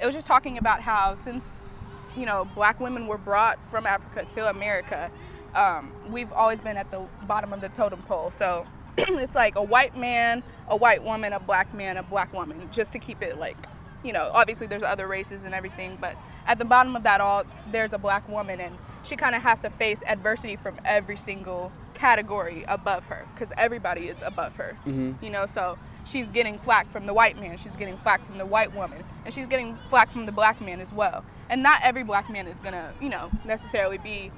it was just talking about how since, black women were brought from Africa to America, we've always been at the bottom of the totem pole. So it's like a white man, a white woman, a black man, a black woman, just to keep it like, obviously there's other races and everything, but at the bottom of that all, there's a black woman, and she kind of has to face adversity from every single category above her, because everybody is above her, so she's getting flack from the white man, she's getting flack from the white woman, and she's getting flack from the black man as well. And not every black man is gonna, necessarily be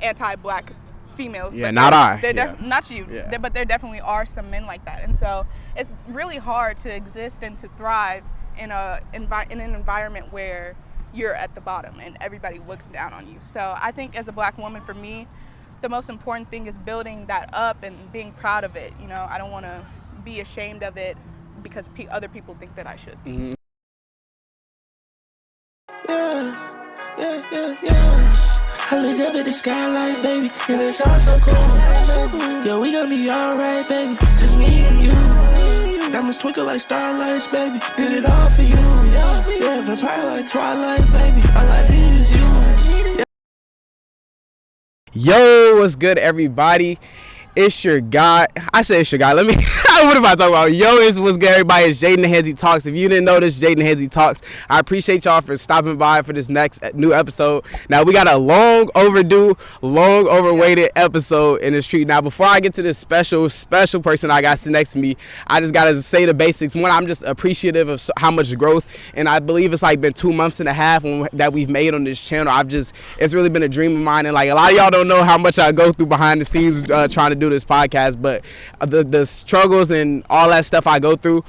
anti-black females. Yeah, not I. Not you. Yeah. But there definitely are some men like that. And so it's really hard to exist and to thrive in an environment where you're at the bottom and everybody looks down on you. So I think as a black woman, for me, the most important thing is building that up and being proud of it. I don't want to be ashamed of it because other people think that I should. Mm-hmm. Yeah. I look up at the skylight, baby, and it's all so cool. Yeah, we gon' be alright, baby, just me and you. Diamonds twinkle like starlights, baby, did it all for you. Yeah, vampire like Twilight, baby, all I need is you. Yo, what's good, everybody? It's your guy. I said it's your guy. Let me. What am I talking about? Yo, it's what's good, everybody. It's Jaden and Hanzy Talks. If you didn't know this, Jaden and Hanzy Talks. I appreciate y'all for stopping by for this next new episode. Now, we got a long overdue, long overweighted episode in the street. Now, before I get to this special person I got sitting next to me, I just got to say the basics. One, I'm just appreciative of how much growth, and I believe it's like been 2.5 months that we've made on this channel. It's really been a dream of mine, and like a lot of y'all don't know how much I go through behind the scenes trying to do this podcast, but the struggles and all that stuff I go through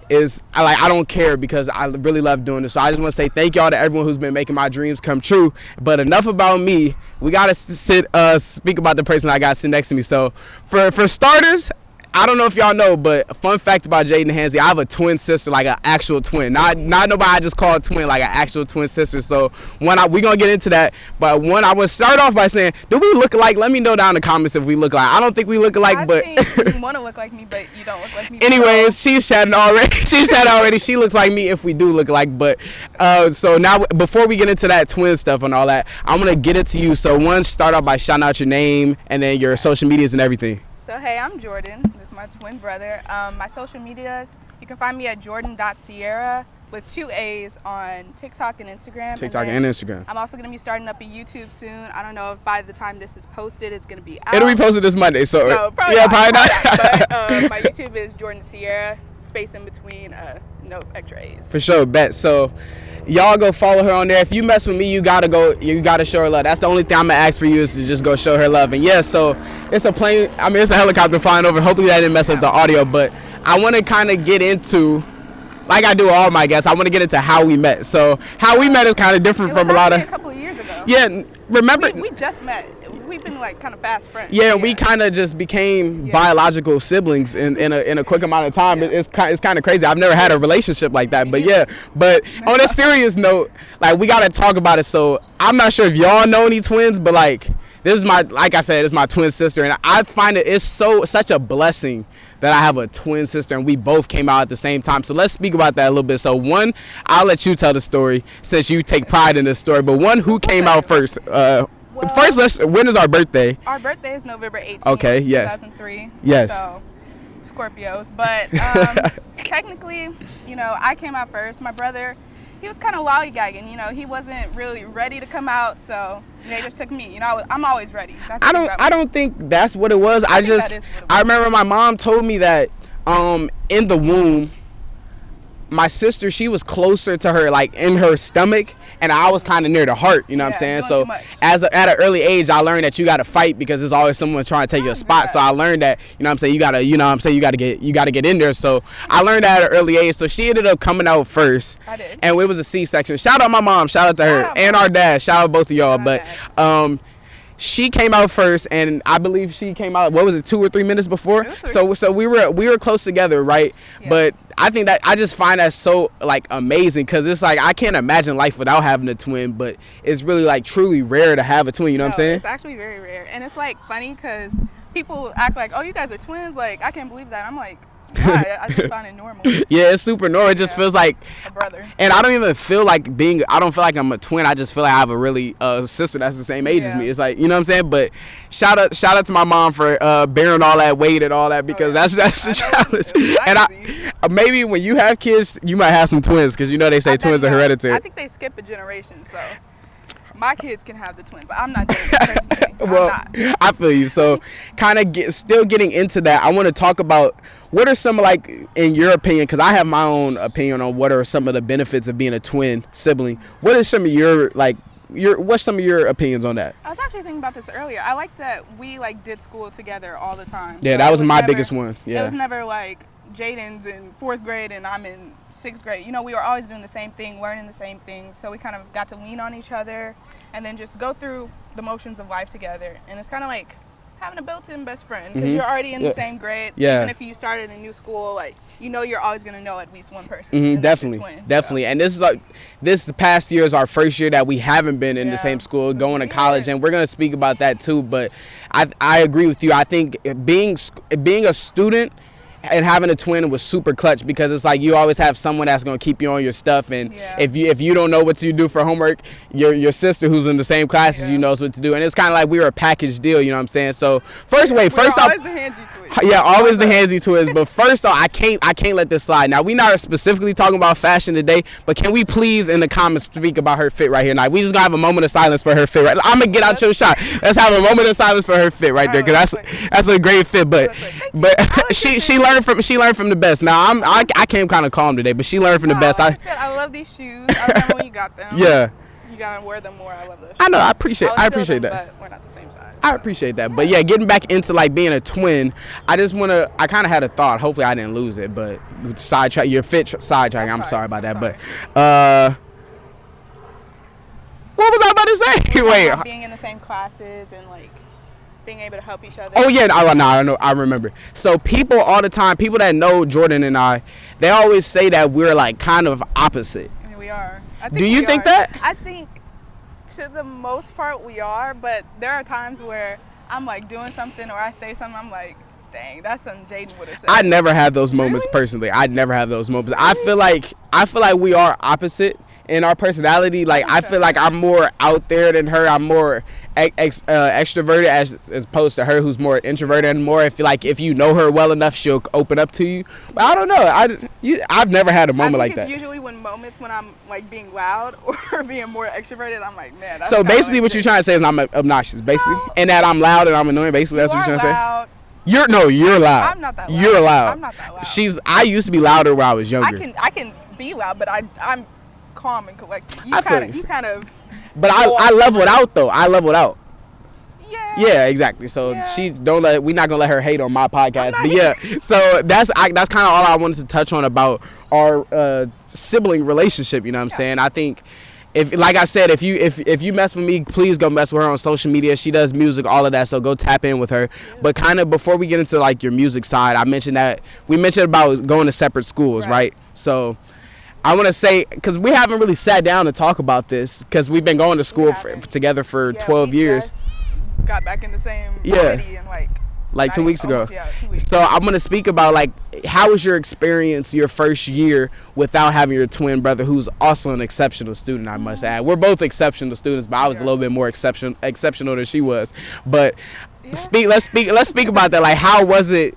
is I don't care, because I really love doing this. So I just want to say thank y'all to everyone who's been making my dreams come true. But enough about me. We gotta speak about the person I got sitting next to me. So for starters, I don't know if y'all know, but a fun fact about Jaden and Hanzy, I have a twin sister, like an actual twin. Not nobody I just call a twin, like an actual twin sister. So we're going to get into that. But I would start off by saying, do we look alike? Let me know down in the comments if we look alike. I don't think we look alike, but... I think you want to look like me, but you don't look like me. Anyways, she's chatting already. She looks like me if we do look alike. But so now, before we get into that twin stuff and all that, I'm going to get it to you. So one, start off by shouting out your name and then your social medias and everything. So hey, I'm Jordan. This is my twin brother. My social medias, you can find me at jordan.sierra with 2 A's on TikTok and Instagram. And Instagram. I'm also going to be starting up a YouTube soon. I don't know if by the time this is posted, it's going to be out. It'll be posted this Monday. So probably yeah, not. probably not. But my YouTube is Jordan Sierra, space in between, no extra A's. For sure, bet. So y'all go follow her on there. If you mess with me, you gotta show her love. That's the only thing I'm gonna ask for you, is to just go show her love. And yeah, so it's a helicopter flying over. Hopefully that didn't mess up the audio, but I want to kind of get into, like I do all my guests, I want to get into how we met. So how we met is kind of different from a lot of... a couple of years ago. Yeah, remember... We just met. We've been like kind of fast friends. Yeah, we kind of just became biological siblings in a quick amount of time. Yeah. It's kind of crazy. I've never had a relationship like that, but yeah. But on a serious note, like, we gotta talk about it. So I'm not sure if y'all know any twins, but like I said, it's my twin sister, and I find it's such a blessing that I have a twin sister, and we both came out at the same time. So let's speak about that a little bit. So one, I'll let you tell the story since you take pride in this story. But one, who came out first? Well, first, when is our birthday? Our birthday is November 18th, okay, yes. 2003. Yes. So, Scorpios. But technically, I came out first. My brother, he was kind of lollygagging. He wasn't really ready to come out, so they just took me. I'm always ready. I don't think that's what it was. I remember my mom told me that in the womb, my sister, she was closer to her, like in her stomach, and I was kind of near the heart, what I'm saying? So at an early age, I learned that you got to fight because there's always someone trying to take your spot. So I learned that, you got to get in there. So I learned that at an early age. So she ended up coming out first. I did. And it was a C-section. Shout out my mom, shout out to her, and our dad. Shout out both of y'all. But she came out first, and I believe she came out, 2 or 3 minutes before? So we were close together, right? Yeah. But I think that I just find that so like amazing, because it's like I can't imagine life without having a twin, but it's really like truly rare to have a twin, you know what I'm saying? It's actually very rare. And it's like funny because people act like, oh, you guys are twins, like I can't believe that. I'm like, Why? I just find it normal. Yeah, it's super normal. It just feels like a brother. And I don't even feel like I don't feel like I'm a twin. I just feel like I have a really sister that's the same age as me. It's like, you know what I'm saying? But shout out to my mom for bearing all that weight and all that, because that's the challenge. And maybe when you have kids, you might have some twins, because you know they say twins are hereditary. I think they skip a generation, so my kids can have the twins. I'm not doing it personally. Well, I feel you. So kind of still getting into that, I want to talk about what are some, like, in your opinion, because I have my own opinion on what are some of the benefits of being a twin sibling. What are some of your, like, what's some of your opinions on that? I was actually thinking about this earlier. I like that we, like, did school together all the time. Yeah, so that was my biggest one. Yeah. It was never like Jaden's in 4th grade and I'm in 6th grade. You know, we were always doing the same thing, learning the same thing. So we kind of got to lean on each other and then just go through the motions of life together. And it's kind of like having a built-in best friend, because you're already in the same grade. Yeah. Even if you started a new school, like, you know, you're always going to know at least one person. Definitely. So. And this is like, this past year is our first year that we haven't been in the same school, going to college, and we're going to speak about that too. But I agree with you. I think being a student and having a twin was super clutch, because it's like you always have someone that's going to keep you on your stuff, and if you don't know what to do for homework, your sister who's in the same class as you knows what to do. And it's kind of like we were a package deal, you know what I'm saying? So first off, always the Hanzy twins. Yeah, always the Hanzy twins. But first off, I can't let this slide. Now, we not specifically talking about fashion today, but can we please in the comments speak about her fit right here? Now, we just gonna have a moment of silence for her fit. Right, I'm gonna get out your shot. Let's have a moment of silence for her fit right there, because that's a great fit. But she learned from the best. Now I came kind of calm today, but she learned from the best. I love these shoes. I remember when you got them. Yeah. You gotta wear them more. I love those shoes. I know. I appreciate that. But we're not the same size. I appreciate that. But yeah, getting back into like being a twin, I kind of had a thought. Hopefully I didn't lose it, but sidetrack, your fit sidetrack. I'm sorry about that. But what was I about to say? Wait. Being in the same classes and like being able to help each other. Oh yeah, I remember. So people all the time, people that know Jordan and I, they always say that we're like kind of opposite. I mean, we are. Do you think that? I think to the most part we are, but there are times where I'm like doing something or I say something, I'm like, dang, that's something Jaden would have said. I never have those moments personally. I never have those moments. Really? I feel like we are opposite in our personality. Like I feel like I'm more out there than her. I'm more extroverted as opposed to her, who's more introverted, and more if you know her well enough, she'll open up to you. But I don't know. I've never had a moment like that. Usually when I'm like being loud or being more extroverted, I'm like, man. That's so basically, like what you're trying to say is I'm obnoxious, basically, and that I'm loud and I'm annoying. Basically, that's what you're trying to say. You're loud. I'm not that loud. You're loud. I'm not that loud. I used to be louder when I was younger. I can be loud, but I'm calm and collected. You kind of. But I leveled out though. I leveled out. Yeah. Yeah, exactly. So we're not gonna let her hate on my podcast. But yeah, so that's kind of all I wanted to touch on about our sibling relationship. You know what I'm saying? I think like I said, if you mess with me, please go mess with her on social media. She does music, all of that. So go tap in with her. But kind of before we get into like your music side, we mentioned about going to separate schools, right? So I want to say, because we haven't really sat down to talk about this, because we've been going to school together for 12 years. Got back in the same city in like 2 weeks ago. 2 weeks. So I'm going to speak about like how was your experience your first year without having your twin brother, who's also an exceptional student, I must add. We're both exceptional students, but I was a little bit more exceptional than she was. But let's speak about that. Like how was it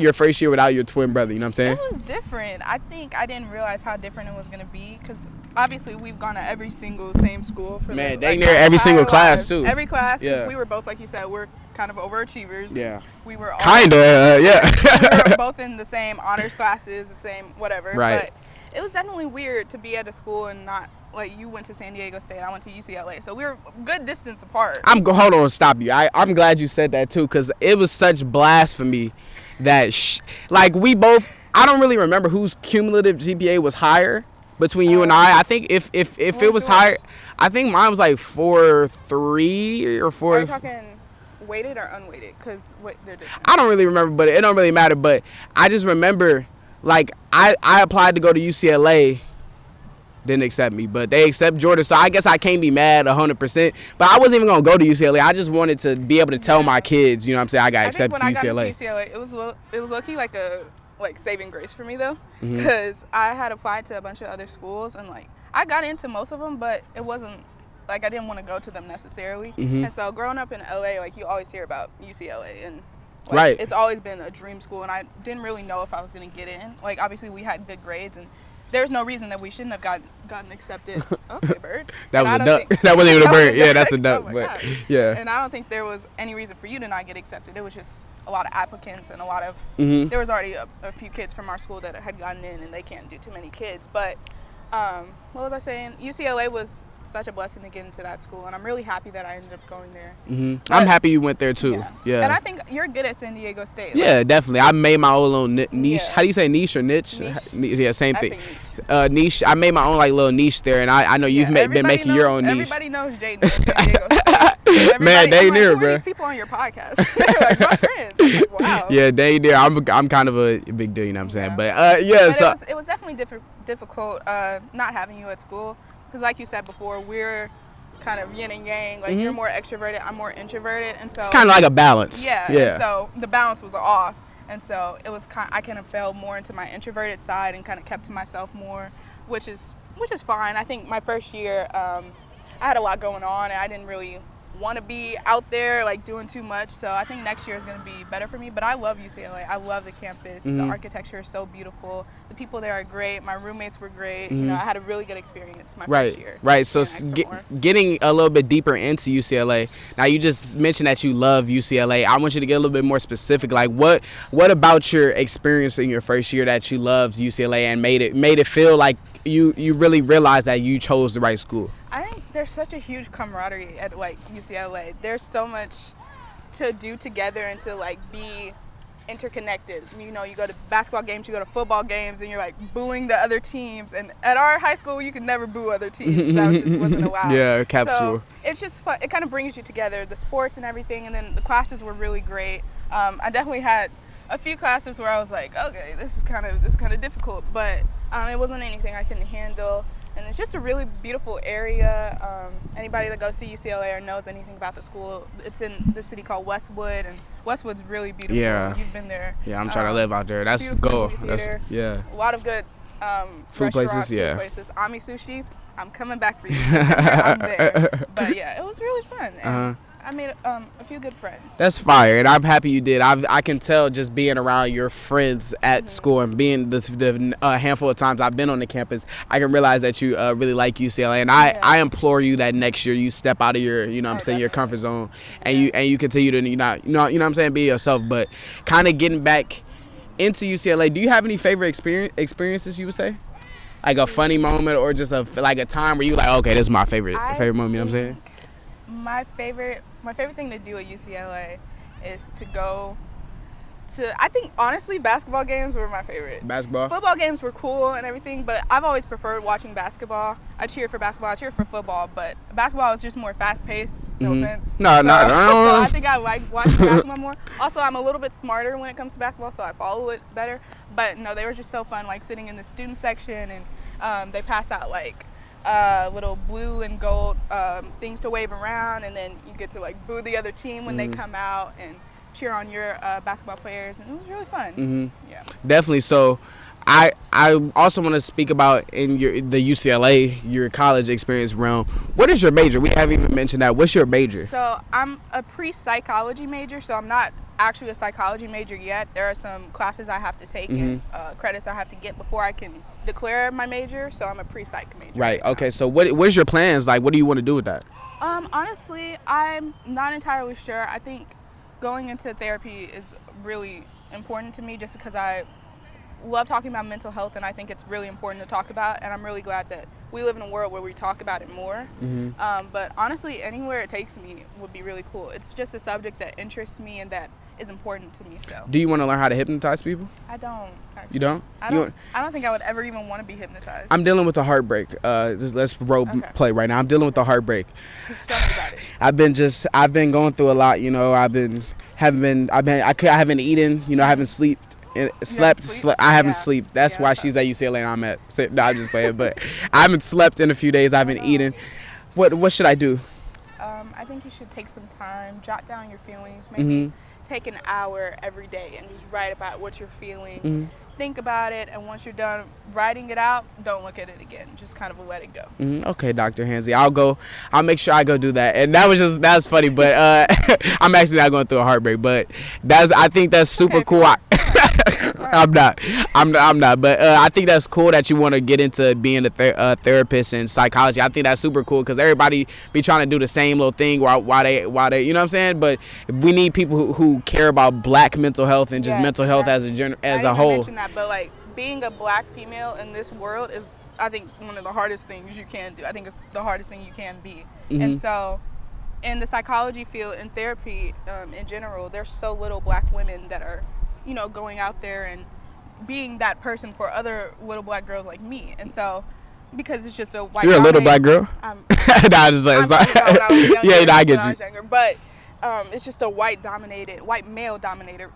your first year without your twin brother? You know what I'm saying? It was different. I think I didn't realize how different it was going to be, because obviously we've gone to every single same school for near every single class too. Every class, because we were both, like you said, we're kind of overachievers. Yeah. We were all yeah. we were both in the same honors classes, the same whatever. Right. But it was definitely weird to be at a school and not, like, you went to San Diego State, I went to UCLA, so we were a good distance apart. Hold on, stop you. I'm glad you said that too, because it was such blasphemy that like we both. I don't really remember whose cumulative GPA was higher between you and I. I think if it was higher, I think mine was like 4.3 or 4. Are you talking weighted or unweighted? Because they're different. I don't really remember, but it don't really matter. But I just remember, like, I applied to go to UCLA, didn't accept me, but they accept Jordan, so I guess I can't be mad 100%. But I wasn't even gonna go to UCLA. I just wanted to be able to tell my kids, you know what I'm saying, I got accepted to UCLA. When I got into UCLA, it was low-key like like saving grace for me though, because I had applied to a bunch of other schools and like I got into most of them, but it wasn't like I didn't want to go to them necessarily. And so growing up in LA, like you always hear about UCLA and like, it's always been a dream school, and I didn't really know if I was going to get in. Like obviously we had good grades, and there's no reason that we shouldn't have gotten accepted. Okay, bird. That was a duck. That wasn't even a bird. Yeah, that's a duck. Oh but God. yeah. And I don't think there was any reason for you to not get accepted. It was just a lot of applicants and a lot of. There was already a few kids from our school that had gotten in, and they can't do too many kids. But what was I saying? UCLA was such a blessing to get into that school, and I'm really happy that I ended up going there. I'm happy you went there too. Yeah. And I think you're good at San Diego State. Yeah, like, definitely. I made my own little niche. Yeah. How do you say niche or niche? Niche. Yeah, same I thing. say Niche. I made my own like little niche there, and I know you've been making your own niche. Everybody knows Jaden at San Diego State. Man, they I'm near, like, who bro. are these people on your podcast? Like my friends. I'm like, wow. Yeah, they near. I'm kind of a big deal, you know what I'm saying? But But so it was definitely difficult not having you at school, because like you said before, we're kind of yin and yang. Like you're more extroverted, I'm more introverted, and so it's kind of like a balance. Yeah. And so the balance was off, and so it was I kind of fell more into my introverted side and kind of kept to myself more, which is fine. I think my first year, I had a lot going on, and I didn't really want to be out there like doing too much. So I think next year is going to be better for me. But I love UCLA. I love the campus. The architecture is so beautiful. The people there are great. My roommates were great. You know, I had a really good experience my first year. Right. So getting a little bit deeper into UCLA. Now you just mentioned that you love UCLA. I want you to get a little bit more specific. Like what about your experience in your first year that you loved UCLA and made it feel like you really realized that you chose the right school? I think there's such a huge camaraderie at like UCLA. There's so much to do together and to like be interconnected. You know, you go to basketball games, you go to football games, and you're like booing the other teams. And at our high school, you could never boo other teams. That just wasn't allowed. Yeah, capsule. So it's just fun. It kind of brings you together, the sports and everything. And then the classes were really great. I definitely had a few classes where I was like, okay, this is kind of difficult, but it wasn't anything I couldn't handle. And it's just a really beautiful area. Anybody that goes to UCLA or knows anything about the school, it's in the city called Westwood, and Westwood's really beautiful. Yeah. You've been there. Yeah, I'm trying to live out there. That's the goal. A lot of good food places. Food places. Ami Sushi, I'm coming back for you. I'm there. But yeah, it was really fun. And I made a few good friends. That's fire, and I'm happy you did. I can tell just being around your friends at school and being the handful of times I've been on the campus, I can realize that you really like UCLA. And I implore you that next year you step out of your, your comfort zone, and you continue to be yourself. But kind of getting back into UCLA, do you have any favorite experiences you would say? Like a funny moment or just a time where you like, okay, this is my favorite moment, you know what I'm saying? My favorite thing to do at UCLA is to go to, I think honestly basketball games were my favorite. Basketball? Football games were cool and everything, but I've always preferred watching basketball. I cheer for basketball, I cheer for football, but basketball is just more fast paced, no offense. So I think I like watching basketball more. Also, I'm a little bit smarter when it comes to basketball, so I follow it better. But no, they were just so fun, like sitting in the student section, and they pass out like little blue and gold things to wave around, and then you get to like boo the other team when they come out and cheer on your basketball players, and it was really fun. Yeah, definitely. So I also want to speak about in the UCLA, your college experience realm. What is your major? We haven't even mentioned that. What's your major? So I'm a pre-psychology major, so I'm not actually a psychology major yet. There are some classes I have to take and credits I have to get before I can declare my major, so I'm a pre-psych major. Right. Okay. So what's your plans? Like, what do you want to do with that? Honestly, I'm not entirely sure. I think going into therapy is really important to me just because I love talking about mental health, and I think it's really important to talk about, and I'm really glad that we live in a world where we talk about it more. But honestly, anywhere it takes me would be really cool. It's just a subject that interests me and that is important to me. So do you want to learn how to hypnotize people? I don't actually. You don't? I don't think I would ever even want to be hypnotized. I'm dealing with a heartbreak. Let's play right now. I'm dealing with a heartbreak. Tell me about it. I've been going through a lot, I haven't eaten, I haven't slept. I haven't slept. That's why she's at UCLA and I'm at. No, I'm just playing. But I haven't slept in a few days. I haven't eaten. What should I do? I think you should take some time, jot down your feelings. Maybe take an hour every day and just write about what you're feeling. think about it, and once you're done writing it out, don't look at it again. Just kind of let it go. Okay, Dr. Hanzy, I'll make sure I go do that. And that was funny, but I'm actually not going through a heartbreak, but I think that's super Okay, cool. I'm not, but I think that's cool that you want to get into being a therapist in psychology. I think that's super cool because everybody be trying to do the same little thing while they, you know what I'm saying? But we need people who care about Black mental health and just mental health as a whole. I mentioned that, but like being a Black female in this world is, I think, one of the hardest things you can do. I think it's the hardest thing you can be. And so in the psychology field and therapy in general, there's so little Black women that are, going out there and being that person for other little Black girls like me. And so, because it's just a white. You're a little Black girl. Nah, just like I get you. Younger, but it's just a white male dominated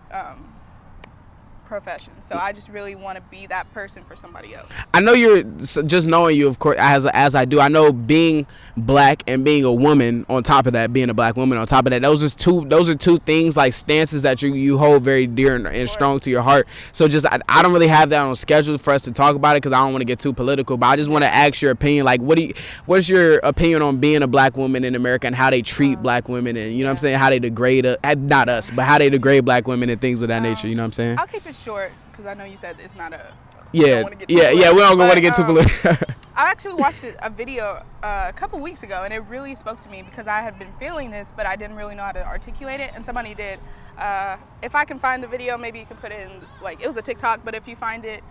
profession. So I just really want to be that person for somebody else. I know just knowing you, of course, as I do. I know being Black and being a woman on top of that, being a Black woman on top of that. Those are two things, like stances that you hold very dear and strong to your heart. So just I don't really have that on schedule for us to talk about it because I don't want to get too political. But I just want to ask your opinion. Like, what's your opinion on being a Black woman in America and how they treat Black women and what I'm saying, how they degrade not us, but how they degrade Black women and things of that nature. You know what I'm saying? I'll keep it short because I know you said it's not a. We don't want to get too political. I actually watched a video a couple weeks ago, and it really spoke to me because I had been feeling this, but I didn't really know how to articulate it. And somebody did. If I can find the video, maybe you can put it in. Like, it was a TikTok, but if you find it,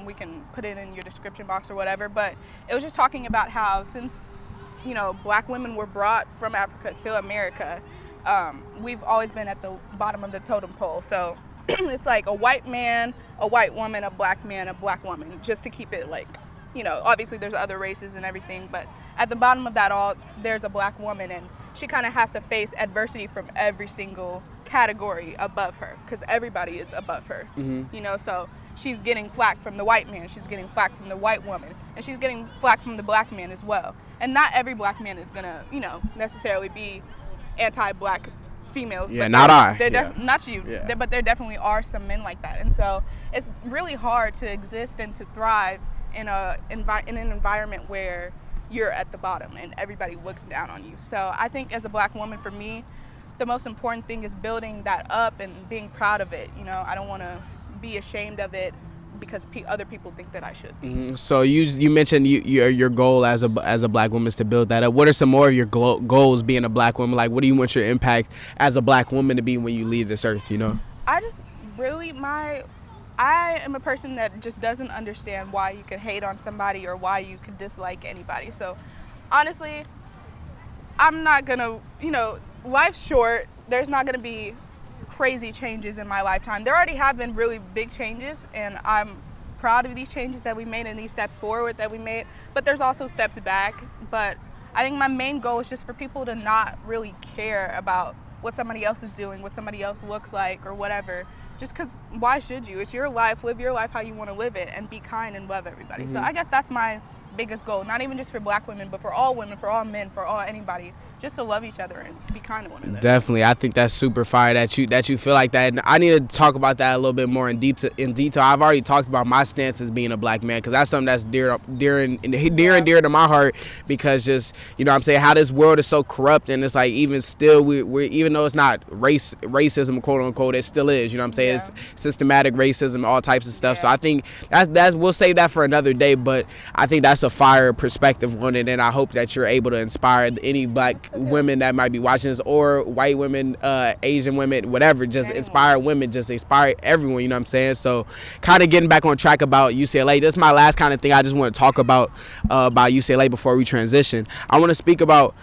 we can put it in your description box or whatever. But it was just talking about how since Black women were brought from Africa to America, we've always been at the bottom of the totem pole. So it's like a white man, a white woman, a Black man, a Black woman, just to keep it like, obviously there's other races and everything, but at the bottom of that all, there's a Black woman, and she kind of has to face adversity from every single category above her, because everybody is above her, so she's getting flack from the white man, she's getting flack from the white woman, and she's getting flack from the Black man as well. And not every Black man is gonna, necessarily be anti-Black females. Yeah, not I. Not you. Yeah. But there definitely are some men like that. And so it's really hard to exist and to thrive in an environment where you're at the bottom and everybody looks down on you. So I think as a Black woman, for me, the most important thing is building that up and being proud of it. I don't want to be ashamed of it because other people think that I should. So you mentioned your goal as a Black woman is to build that up. What are some more of your goals being a Black woman? Like, what do you want your impact as a Black woman to be when you leave this earth? I just really I am a person that just doesn't understand why you could hate on somebody or why you could dislike anybody. So honestly, I'm not gonna, life's short. There's not gonna be crazy changes in my lifetime. There already have been really big changes, and I'm proud of these changes that we made and these steps forward that we made, but there's also steps back. But I think my main goal is just for people to not really care about what somebody else is doing, what somebody else looks like or whatever, just because why should you? It's your life. Live your life how you want to live it and be kind and love everybody. So I guess that's my biggest goal, not even just for Black women, but for all women, for all men, for all anybody, just to love each other and be kind to one another. Definitely. I think that's super fire that you feel like that. And I need to talk about that a little bit more in detail. I've already talked about my stance as being a Black man, because that's something that's dear and dear to my heart, because just, I'm saying, how this world is so corrupt, and it's like even still we're even though it's not racism, quote unquote, it still is, I'm saying? It's systematic racism, all types of stuff. So I think that's we'll save that for another day, but I think that's a fire perspective on it, and I hope that you're able to inspire any Black women that might be watching this, or white women, Asian women, whatever, just inspire women, just inspire everyone, you know what I'm saying? So kind of getting back on track about UCLA, this is my last kind of thing I just want to talk about UCLA before we transition. I want to speak about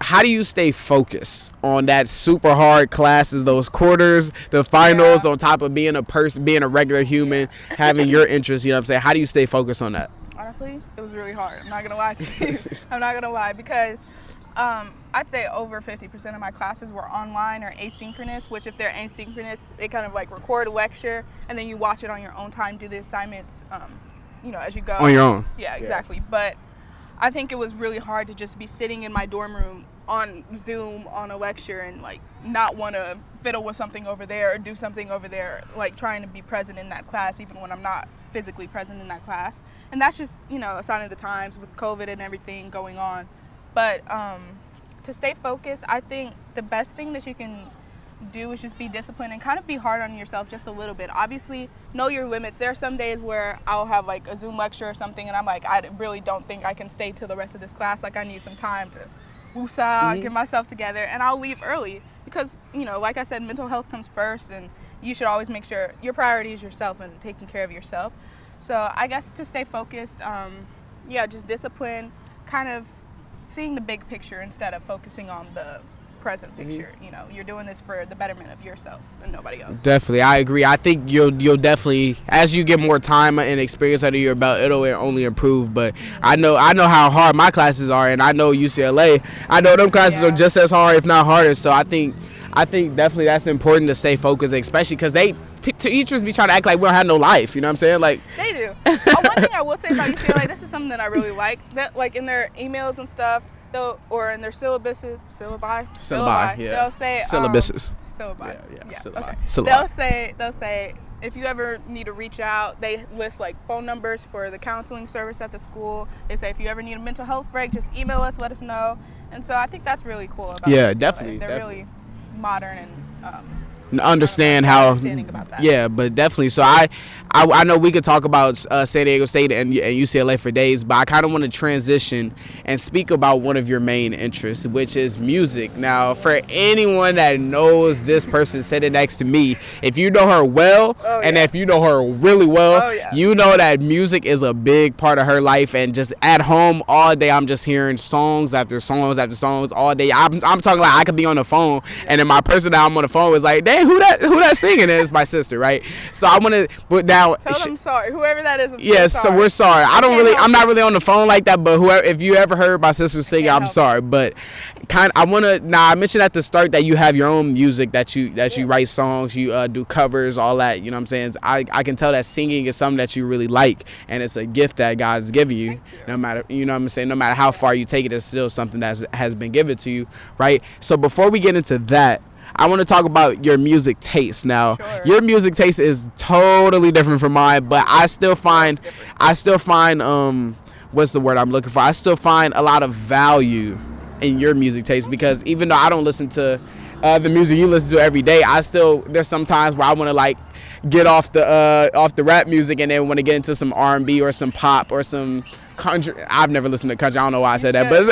how do you stay focused on that super hard classes, those quarters, the finals, on top of being a person, being a regular human, having your interests, you know what I'm saying? How do you stay focused on that? Honestly, it was really hard. I'm not gonna lie to you. I'm not gonna lie, because I'd say over 50% of my classes were online or asynchronous, which if they're asynchronous, they kind of like record a lecture and then you watch it on your own time, do the assignments, as you go. On your own. Yeah, exactly. But I think it was really hard to just be sitting in my dorm room on Zoom on a lecture and like not want to fiddle with something over there or do something over there, like trying to be present in that class even when I'm not physically present in that class. And that's just, you know, a sign of the times with COVID and everything going on. But to stay focused, I think the best thing that you can do is just be disciplined and kind of be hard on yourself just a little bit. Obviously, know your limits. There are some days where I'll have like a Zoom lecture or something and I'm like, I really don't think I can stay till the rest of this class. Like I need some time to woosah, get myself together, and I'll leave early because, you know, like I said, mental health comes first and you should always make sure your priority is yourself and taking care of yourself. So I guess to stay focused, just discipline, kind of seeing the big picture instead of focusing on the present picture. You know, you're doing this for the betterment of yourself and nobody else. Definitely, I agree. I think you'll definitely, as you get more time and experience under your belt, it'll only improve. But I know how hard my classes are, and I know UCLA. I know them classes are just as hard, if not harder. So I think definitely that's important to stay focused, especially because teachers be trying to act like we don't have no life. You know what I'm saying? Like they do. One thing I will say about UCLA, this is something that I really like. That like in their emails and stuff. Or in their syllabi, yeah. They'll say syllabuses. Syllabi. Yeah. Okay. Syllabi. They'll say if you ever need to reach out, they list like phone numbers for the counseling service at the school. They say if you ever need a mental health break, just email us, let us know. And so I think that's really cool about UCLA. Definitely. They're really modern and understand how about that. Yeah, but definitely. So I know we could talk about San Diego State and UCLA for days, but I kind of want to transition and speak about one of your main interests, which is music. Now, for anyone that knows this person sitting next to me, if you know her well, and if you know her really well, you know that music is a big part of her life. And just at home all day, I'm just hearing songs after songs after songs all day. I'm talking like I could be on the phone, and then my person that I'm on the phone was like, "Dang, who that singing?" And it's my sister, right? So I want to put down. Tell them sorry, whoever that is. Yes, so we're sorry. I'm not really on the phone like that, but whoever, if you ever heard my sister sing, I'm sorry. But I mentioned at the start that you have your own music, that you write songs, you do covers, all that. You know what I'm saying? I can tell that singing is something that you really like, and it's a gift that God's given you. No matter, you know what I'm saying, no matter how far you take it, it's still something that has been given to you, right? So before we get into that, I want to talk about your music taste. Now, your music taste is totally different from mine, but I still find what's the word I'm looking for? I still find a lot of value in your music taste, because even though I don't listen to the music you listen to every day, there's some times where I want to like get off the rap music and then want to get into some R&B or some pop or some country. I've never listened to country. I don't know why I said that, but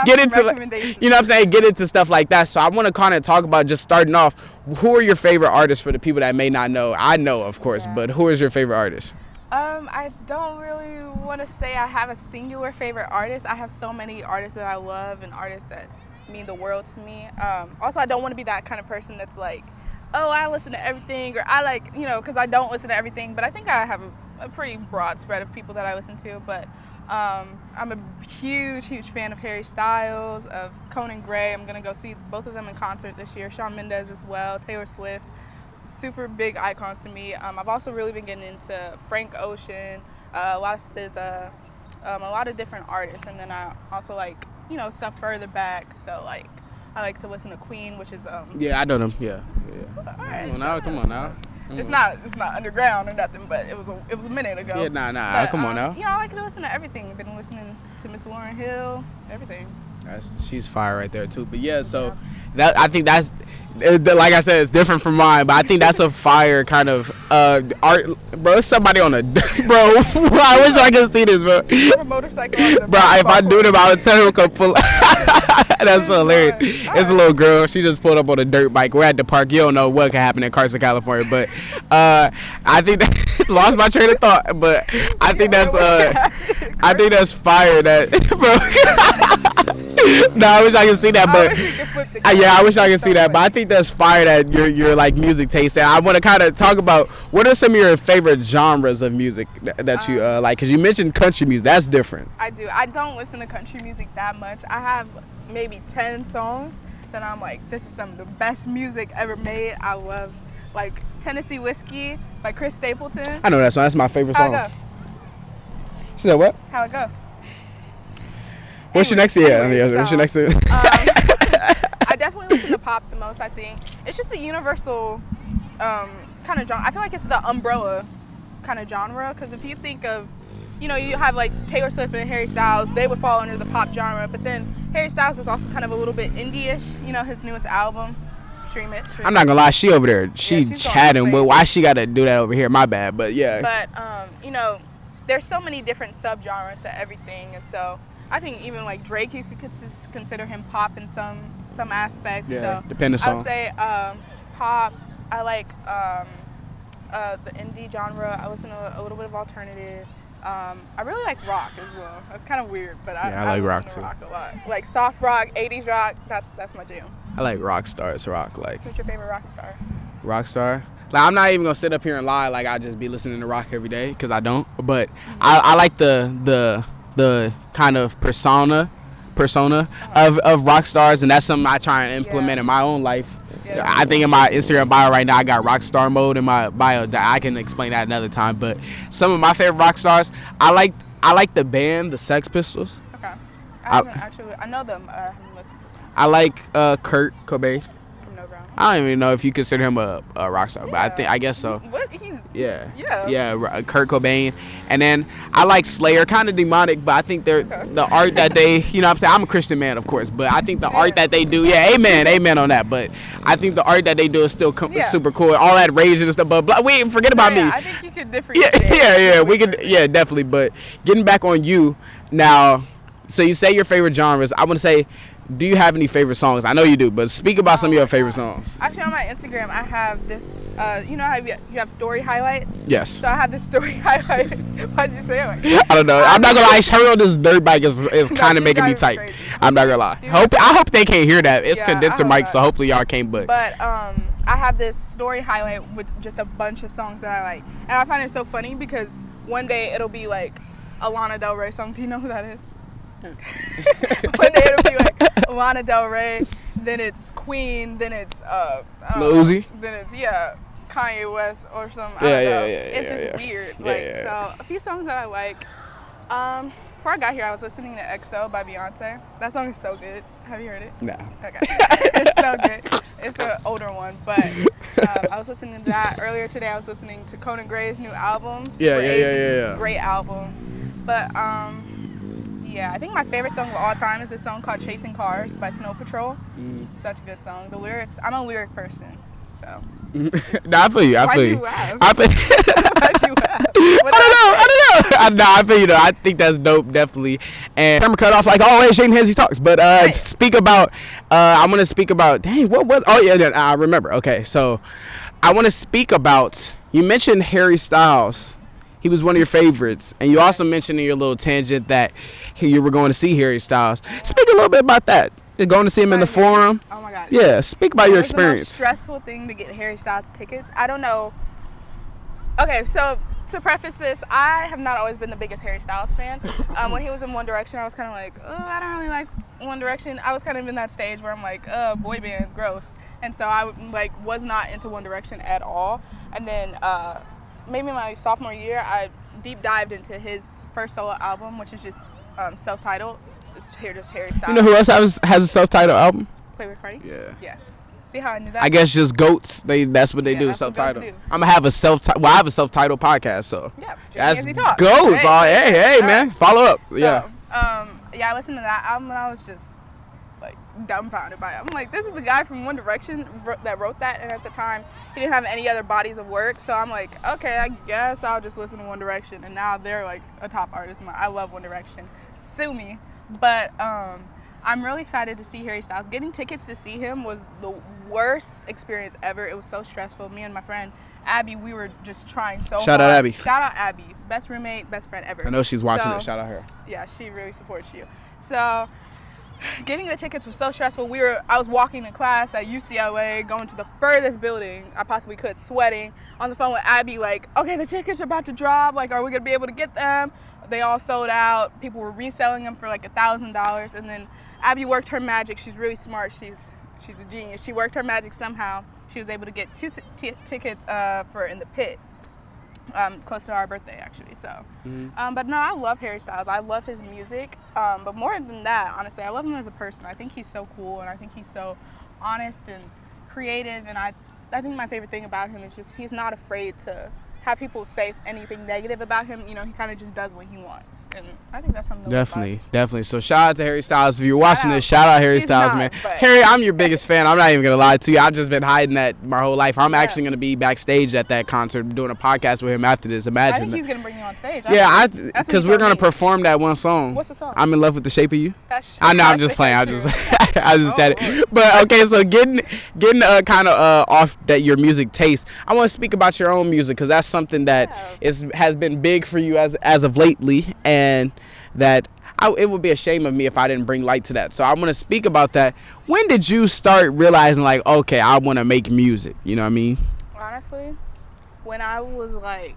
get into, you know what I'm saying, get into stuff like that. So I want to kind of talk about, just starting off, who are your favorite artists for the people that may not know? I know, of course, but who is your favorite artist? I don't really want to say I have a singular favorite artist. I have so many artists that I love and artists that mean the world to me. Also, I don't want to be that kind of person that's like, oh, I listen to everything, or I like, you know, because I don't listen to everything. But I think I have a pretty broad spread of people that I listen to. But I'm a huge fan of Harry Styles, of Conan Gray. I'm going to go see both of them in concert this year. Shawn Mendes as well, Taylor Swift. Super big icons to me. I've also really been getting into Frank Ocean, a lot of SZA, a lot of different artists. And then I also like, you know, stuff further back. So like, I like to listen to Queen, which is yeah, I know them. Yeah. All right, Come on now. It's not underground or nothing, but it was a minute ago. Yeah, nah. But, come on now. You know, I like to listen to everything. I've been listening to Miss Lauryn Hill, everything. She's fire right there too. But yeah, so that, I think that's, like I said, it's different from mine, but I think that's a fire kind of art, bro. It's somebody on a bro. I wish I could see this, bro. A motorcycle on the bro, if I do them, I would tell him to pull. That's so hilarious. It's a little girl. She just pulled up on a dirt bike. We're at the park. You don't know what could happen in Carson, California, but I think that lost my train of thought. But I think that's fire. That bro. No, I wish I could see that, but I wish I could see that. But I think that's fire that your like music taste. And I want to kind of talk about, what are some of your favorite genres of music that you like? Because you mentioned country music. That's different. I do. I don't listen to country music that much. I have maybe 10 songs that I'm like, this is some of the best music ever made. I love like Tennessee Whiskey by Chris Stapleton. I know that song. That's my favorite song. How'd it go? She said what? How'd it go? What's your next? What's your next? I definitely listen to pop the most. I think it's just a universal kind of genre. I feel like it's the umbrella kind of genre, because if you think of, you have like Taylor Swift and Harry Styles, they would fall under the pop genre, but then Harry Styles is also kind of a little bit indie-ish. His newest album, Stream It. I'm not gonna lie, she over there, she's chatting, but why she gotta do that over here? My bad, but yeah. But there's so many different subgenres to everything, and so I think even like Drake, you could consider him pop in some aspects. Yeah, so depending on. I would say pop. I like the indie genre. I listen to a little bit of alternative. I really like rock as well. That's kind of weird, but I like rock listen too. to rock a lot. Like soft rock, 80s rock. That's my jam. I like Rockstar's rock. Like. Who's your favorite rock star? Rockstar. Like, I'm not even gonna sit up here and lie like I just be listening to rock every day, because I don't. But I like the kind of persona of rock stars, and that's something I try and implement in my own life. Yeah. I think in my Instagram bio right now I got Rockstar mode in my bio. I can explain that another time. But some of my favorite rock stars, I like the band, the Sex Pistols. Okay. I know them. I haven't listened to them. I like Kurt Cobain. From No Ground. I don't even know if you consider him a rock star, but I guess so. What? He's Kurt Cobain. And then I like Slayer, kind of demonic, but I think the art that they, what I'm saying, I'm a Christian man, of course, but I think the art that they do, amen on that, but I think the art that they do is still super cool. All that rage and stuff, but wait, forget about me. I think you could differentiate. We could, definitely. But getting back on you now, so you say your favorite genres. I want to say, do you have any favorite songs? I know you do, but speak about some of your favorite songs. Actually, on my Instagram, I have this, how you have story highlights? Yes. So I have this story highlight. Why did you say it like that? I don't know. I'm not going to lie. Her on this dirt bike is kind of making me tight. Crazy. I'm not going to lie. I hope they can't hear that. It's condenser mic, so hopefully y'all can't. But I have this story highlight with just a bunch of songs that I like. And I find it so funny because one day it'll be like a Lana Del Rey song. Do you know who that is? One day it'll be like Lana Del Rey, then it's Queen, then it's Lil Uzi, then it's Kanye West or something. I don't know. It's just weird. So a few songs that I like. Before I got here, I was listening to EXO by Beyonce. That song is so good. Have you heard it? No. Okay. It's so good. It's an older one, but I was listening to that earlier today. I was listening to Conan Gray's new album. Yeah. Great album, but I think my favorite song of all time is this song called Chasing Cars by Snow Patrol. Such a good song. The lyrics, I'm a lyric person, so. No, I feel you. Why'd you laugh? I don't know. I feel you though. I think that's dope, definitely. And I'm cut off like always. Shane Hanzy talks, but speak about. I want to speak about. Dang, what was? Oh yeah, I remember. Okay, so I want to speak about. You mentioned Harry Styles. He was one of your favorites, and you also mentioned in your little tangent that you were going to see Harry Styles. Speak a little bit about that. You're going to see him in the Forum. Oh my God. Yeah, speak about your experience. It's the most stressful thing to get Harry Styles tickets. I don't know. Okay, so to preface this, I have not always been the biggest Harry Styles fan. When he was in One Direction, I was kind of like, I don't really like One Direction. I was kind of in that stage where I'm like, boy bands, gross. And so I was not into One Direction at all. And then maybe my sophomore year, I deep dived into his first solo album, which is just self-titled. It's just Harry Styles. You know who else has a self-titled album? Playboy Cardi? Yeah. See how I knew that? I guess just goats. That's what they do. Self-titled. I'm gonna have a I have a self-titled podcast, so that's goats. Hey, man, follow up. So, I listened to that album and I was just like dumbfounded by it. I'm like, this is the guy from One Direction that wrote that, and at the time he didn't have any other bodies of work, so I'm like, okay, I guess I'll just listen to One Direction, and now they're like a top artist. I love One Direction. Sue me, but I'm really excited to see Harry Styles. Getting tickets to see him was the worst experience ever. It was so stressful. Me and my friend Abby, we were just trying so hard. Shout out Abby. Shout out Abby. Best roommate, best friend ever. I know she's watching it. Shout out her. Yeah, she really supports you. So getting the tickets was so stressful. I was walking to class at UCLA, going to the furthest building I possibly could, sweating, on the phone with Abby, like, okay, the tickets are about to drop. Like, are we going to be able to get them? They all sold out. People were reselling them for like $1,000. And then Abby worked her magic. She's really smart. She's a genius. She worked her magic somehow. She was able to get two tickets for In the Pit. close to our birthday actually. So, but no, I love Harry Styles. I love his music. But more than that, honestly, I love him as a person. I think he's so cool, and I think he's so honest and creative. And I think my favorite thing about him is just he's not afraid to have people say anything negative about him. You know, he kind of just does what he wants, and I think that's something. Definitely. So shout out to Harry Styles. If you're watching this, shout out Harry He's Styles, not, man. but- Harry, I'm your biggest fan. I'm not even gonna lie to you. I've just been hiding that my whole life. I'm actually gonna be backstage at that concert, doing a podcast with him after this. I Imagine. think that. he's gonna bring you on stage. Yeah, That's what because he we're told gonna me. perform that one song. What's the song? I'm in love with the shape of you. That's I know, I'm just playing. I'm just chatting. But okay, so getting kind of off that your music taste, I want to speak about your own music because that's something that has been big for you as of lately, and that it would be a shame of me if I didn't bring light to that. So I want to speak about that. When did you start realizing like, okay, I want to make music? You know what I mean? Honestly, when I was like,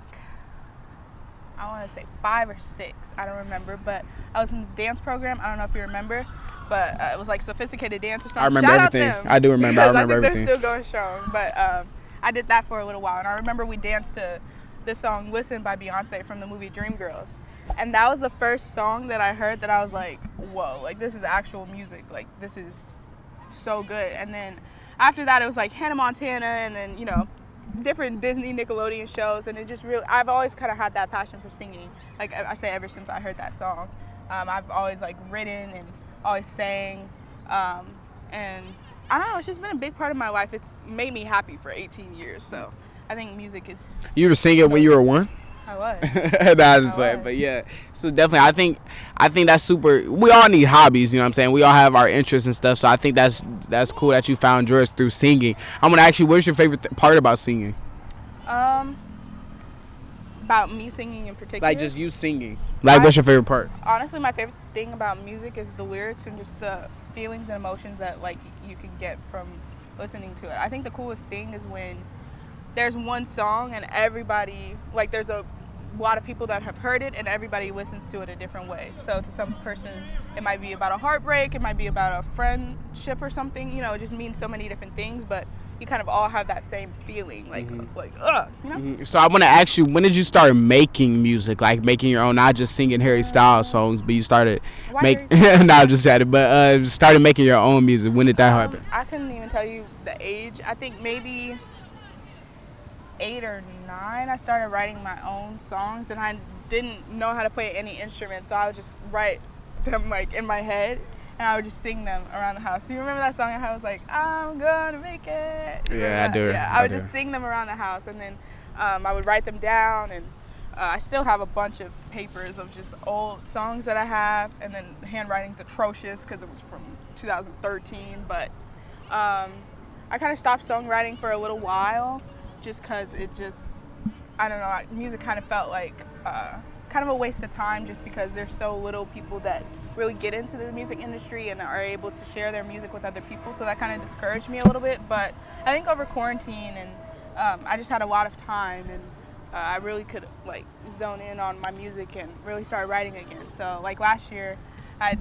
I want to say 5 or 6, I don't remember, but I was in this dance program. I don't know if you remember, but it was like sophisticated dance or something. I remember Shout everything. Out them, I do remember. I because remember think everything. They're still going strong, but I did that for a little while, and I remember we danced to this song "Listen" by Beyonce from the movie Dreamgirls, and that was the first song that I heard that I was like, whoa, like this is actual music, like this is so good. And then after that, it was like Hannah Montana, and then different Disney Nickelodeon shows, and it just really, I've always kind of had that passion for singing. Like I say, ever since I heard that song, I've always like written and always sang, and I don't know, it's just been a big part of my life. It's made me happy for 18 years, so I think music is. You were singing when you were 1? I was. Nah, I was just playing, but yeah. So definitely, I think that's super. We all need hobbies, you know what I'm saying? We all have our interests and stuff. So I think that's cool that you found yours through singing. I'm gonna ask you, what's your favorite part about singing? About me singing in particular. Like just you singing. Like, what's your favorite part? Honestly, my favorite thing about music is the lyrics and just the feelings and emotions that like you can get from listening to it. I think the coolest thing is when there's one song and everybody, like there's a lot of people that have heard it and everybody listens to it a different way. So to some person it might be about a heartbreak, it might be about a friendship or something, it just means so many different things, but you kind of all have that same feeling, like So I want to ask you, when did you start making music, like making your own, not just singing Harry Styles songs, but you started I'm just chatting, but started making your own music? When did that happen? I couldn't even tell you the age. I think maybe 8 or 9, I started writing my own songs, and I didn't know how to play any instrument, so I would just write them like in my head, and I would just sing them around the house. Do you remember that song? I was like, I'm gonna make it. Yeah, I do. Yeah, I would just sing them around the house, and then I would write them down, and I still have a bunch of papers of just old songs that I have, and then the handwriting's atrocious because it was from 2013, but I kind of stopped songwriting for a little while, just because I don't know, music kind of felt like kind of a waste of time, just because there's so little people that really get into the music industry and are able to share their music with other people, so that kind of discouraged me a little bit. But I think over quarantine and I just had a lot of time, and I really could like zone in on my music and really start writing again. So like last year I